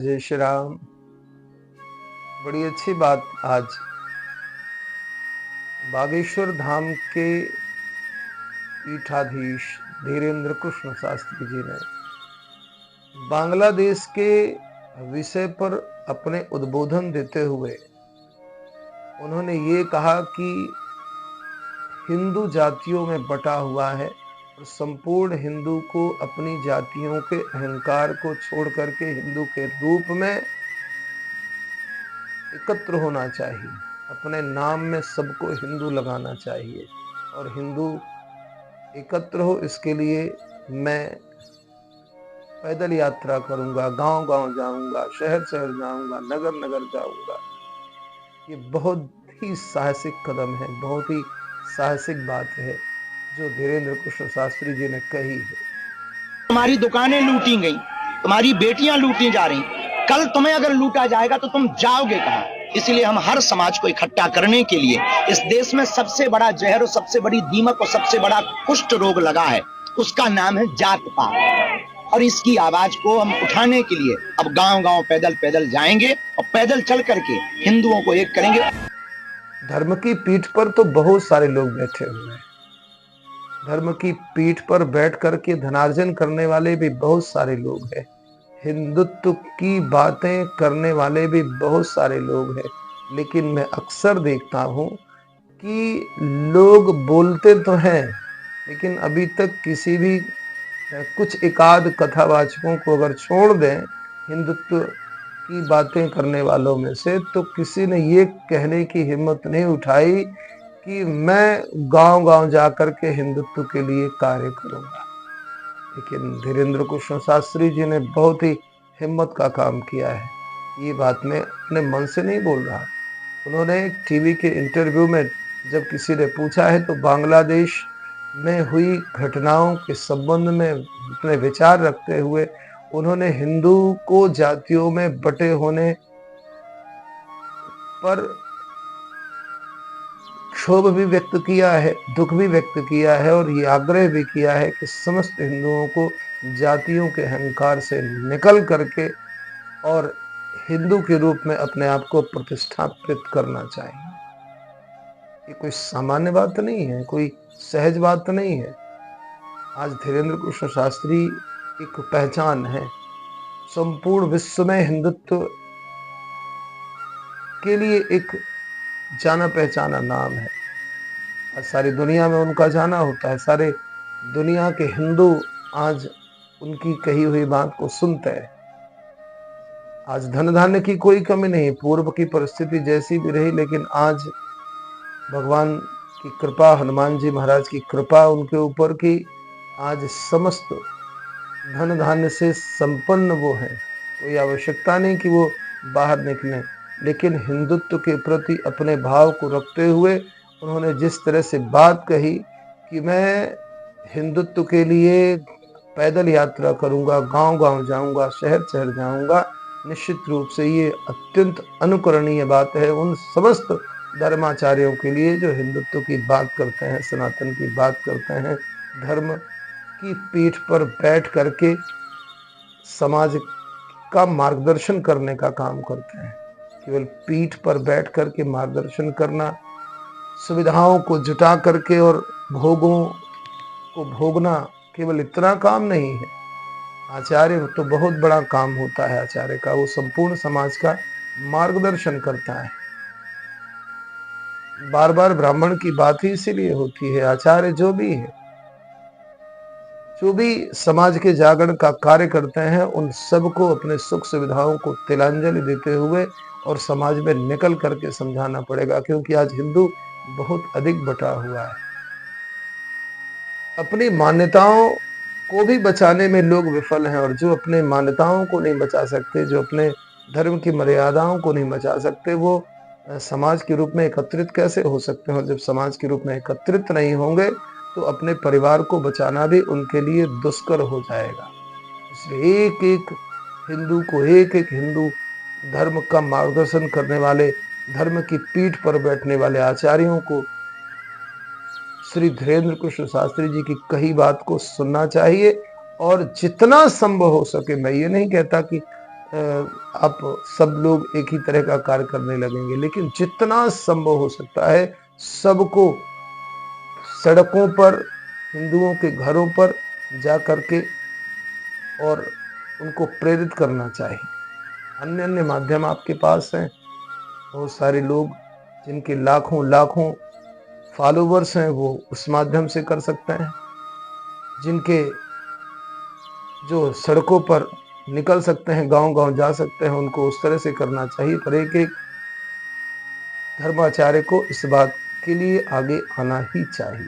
जय श्री राम। बड़ी अच्छी बात आज बागेश्वर धाम के पीठाधीश धीरेन्द्र कृष्ण शास्त्री जी ने बांग्लादेश के विषय पर अपने उद्बोधन देते हुए उन्होंने ये कहा कि हिंदू जातियों में बटा हुआ है और संपूर्ण हिंदू को अपनी जातियों के अहंकार को छोड़ करके हिंदू के रूप में एकत्र होना चाहिए। अपने नाम में सबको हिंदू लगाना चाहिए और हिंदू एकत्र हो, इसके लिए मैं पैदल यात्रा करूंगा, गांव गांव जाऊंगा, शहर शहर जाऊंगा, नगर नगर जाऊंगा। ये बहुत ही साहसिक कदम है, बहुत ही साहसिक बात है जो धीरेन्द्र कृष्ण शास्त्री जी ने कही है। तुम्हारी दुकानें लूटी गई, तुम्हारी बेटियां लूटी जा रही, कल तुम्हें अगर लूटा जाएगा तो तुम जाओगे कहां? इसलिए हम हर समाज को इकट्ठा करने के लिए, इस देश में सबसे बड़ा जहर और सबसे बड़ी दीमक और सबसे बड़ा कुष्ठ रोग लगा है, उसका नाम है जात पात। और इसकी आवाज को हम उठाने के लिए अब गांव गांव पैदल पैदल जाएंगे और पैदल चल करके हिंदुओं को एक करेंगे। धर्म की पीठ पर तो बहुत सारे लोग बैठे हुए हैं, धर्म की पीठ पर बैठ करके धनार्जन करने वाले भी बहुत सारे लोग हैं, हिंदुत्व की बातें करने वाले भी बहुत सारे लोग हैं। लेकिन मैं अक्सर देखता हूं कि लोग बोलते तो हैं लेकिन अभी तक किसी भी कुछ एकाध कथावाचकों को अगर छोड़ दें हिंदुत्व की बातें करने वालों में से, तो किसी ने ये कहने की हिम्मत नहीं उठाई कि मैं गांव गांव जाकर के हिंदुत्व के लिए कार्य करूंगा। लेकिन धीरेन्द्र कृष्ण शास्त्री जी ने बहुत ही हिम्मत का काम किया है। ये बात मैं अपने मन से नहीं बोल रहा। उन्होंने एक टीवी के इंटरव्यू में जब किसी ने पूछा है तो बांग्लादेश में हुई घटनाओं के संबंध में अपने विचार रखते हुए उन्होंने हिंदू को जातियों में बटे होने पर क्षोभ भी व्यक्त किया है, दुख भी व्यक्त किया है और ये आग्रह भी किया है कि समस्त हिंदुओं को जातियों के अहंकार से निकल करके और हिंदू के रूप में अपने आप को प्रतिष्ठापित करना चाहिए। ये कोई सामान्य बात नहीं है, कोई सहज बात नहीं है। आज धीरेन्द्र कृष्ण शास्त्री एक पहचान है, संपूर्ण विश्व में हिंदुत्व के लिए एक जाना पहचाना नाम है। आज सारी दुनिया में उनका जाना होता है, सारे दुनिया के हिंदू आज उनकी कही हुई बात को सुनते हैं। आज धन धान्य की कोई कमी नहीं, पूर्व की परिस्थिति जैसी भी रही, लेकिन आज भगवान की कृपा, हनुमान जी महाराज की कृपा उनके ऊपर की, आज समस्त धन धान्य से संपन्न वो है। कोई आवश्यकता नहीं कि वो बाहर निकलें, लेकिन हिंदुत्व के प्रति अपने भाव को रखते हुए उन्होंने जिस तरह से बात कही कि मैं हिंदुत्व के लिए पैदल यात्रा करूंगा, गांव गांव जाऊंगा, शहर शहर जाऊंगा, निश्चित रूप से ये अत्यंत अनुकरणीय बात है उन समस्त धर्माचार्यों के लिए जो हिंदुत्व की बात करते हैं, सनातन की बात करते हैं, धर्म की पीठ पर बैठ करके समाज का मार्गदर्शन करने का काम करते हैं। केवल पीठ पर बैठ करके मार्गदर्शन करना, सुविधाओं को जुटा करके और भोगों को भोगना, केवल इतना काम नहीं है। आचार्य तो बहुत बड़ा काम होता है आचार्य का, वो संपूर्ण समाज का मार्गदर्शन करता है। बार बार ब्राह्मण की बात ही इसीलिए होती है। आचार्य जो भी है, जो भी समाज के जागरण का कार्य करते हैं, उन सबको अपने सुख सुविधाओं को तिलांजलि देते हुए और समाज में निकल करके समझाना पड़ेगा, क्योंकि आज हिंदू बहुत अधिक बटा हुआ है। अपनी मान्यताओं को भी बचाने में लोग विफल हैं, और जो अपने मान्यताओं को नहीं बचा सकते, जो अपने धर्म की मर्यादाओं को नहीं बचा सकते, वो समाज के रूप में एकत्रित कैसे हो सकते हैं? जब समाज के रूप में एकत्रित नहीं होंगे तो अपने परिवार को बचाना भी उनके लिए दुष्कर हो जाएगा। इसलिए एक एक हिंदू को, एक एक हिंदू धर्म का मार्गदर्शन करने वाले, धर्म की पीठ पर बैठने वाले आचार्यों को श्री धीरेन्द्र कृष्ण शास्त्री जी की कही बात को सुनना चाहिए और जितना संभव हो सके, मैं ये नहीं कहता कि आप सब लोग एक ही तरह का कार्य करने लगेंगे, लेकिन जितना संभव हो सकता है सबको सड़कों पर, हिंदुओं के घरों पर जा करके और उनको प्रेरित करना चाहिए। अन्य अन्य माध्यम आपके पास हैं, बहुत सारे लोग जिनके लाखों लाखों फॉलोवर्स हैं वो उस माध्यम से कर सकते हैं, जिनके जो सड़कों पर निकल सकते हैं, गांव-गांव जा सकते हैं, उनको उस तरह से करना चाहिए। पर एक-एक धर्माचार्य को इस बात के लिए आगे आना ही चाहिए।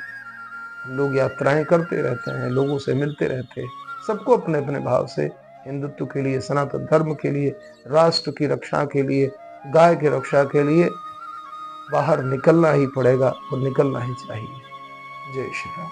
हम लोग यात्राएं करते रहते हैं, लोगों से मिलते रहते हैं, सबको अपने-अपने भाव से हिंदुत्व के लिए, सनातन धर्म के लिए, राष्ट्र की रक्षा के लिए, गाय की रक्षा के लिए बाहर निकलना ही पड़ेगा और निकलना ही चाहिए। जय श्री राम।